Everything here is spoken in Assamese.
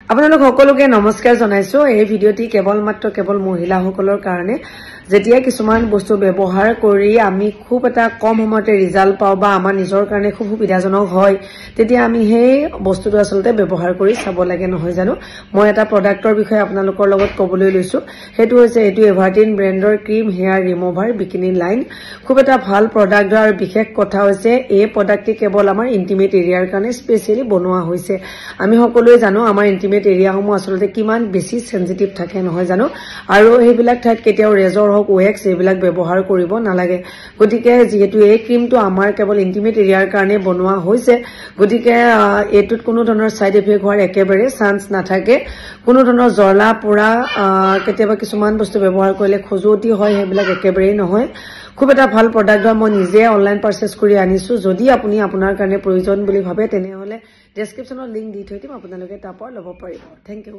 আপোনালোক সকলোকে নমস্কাৰ জনাইছো এই ভিডিওটি কেৱল মহিলাসকলৰ কাৰণে যেতিয়া কিছুমান বস্তু ব্যৱহাৰ কৰি আমি খুব এটা কম সময়তে ৰিজাল্ট পাও বা আমাৰ নিজৰ কাৰণে খুব সুবিধাজনক হয় তেতিয়া আমি সেই বস্তুটো আসলতে ব্যৱহাৰ কৰি চাব লাগে নহয় জানো মই এটা প্ৰডাক্টৰ বিষয়ে আপোনালোকৰ লগত ক'বলৈ লৈছো হেতু হৈছে এটো এভাৰটিন ব্ৰ্যান্ডৰ cream hair remover bikini line খুব এটা ভাল প্ৰডাক্ট আৰু বিশেষ কথা হৈছে এই প্ৰডাক্টটি কেৱল আমাৰ ইন্টিমেট এৰিয়াৰ কাৰণে স্পেশালি বনোৱা হৈছে আমি সকলোৱে জানো আমাৰ ইন্টিমেট এৰিয়া সমূহ আসলতে কিমান বেছি সেনসিটিভ থাকে নহয় জানো আৰু হেবিলাক ঠাইত কেতিয়াও ৰেজৰ হক ওএক্স এবিলাক ব্যৱহাৰ কৰিব নালাগে গতিকে যেহেতু এই ক্ৰীমটো আমাৰ কেৱল ইন্টিমেট এৰিয়াৰ কাৰণে বনোৱা হৈছে গতিকে এটোত কোনো ধৰণৰ সাইড ইফেক্ট হোৱাৰ একেবাৰে চান্স নাথাকে কোনো ধৰণৰ জ্বলা পোৰা কেতিয়াবা কিছুমান বস্তু ব্যৱহাৰ কৰিলে খজুতি হয় হেবিলাক একেবাৰে নহয় খুব এটা ভাল প্ৰডাক্ট মই নিজে অনলাইন পাৰচেজ কৰি আনিছো যদি আপুনি আপোনাৰ কাৰণে প্ৰয়োজন বুলি ভাবে তেনে হলে ডেসক্ৰিপচনৰ লিংক দি থৈ দিম আপোনালোকে তাৰ পৰা ল'ব পাৰিব থ্যাংক ইউ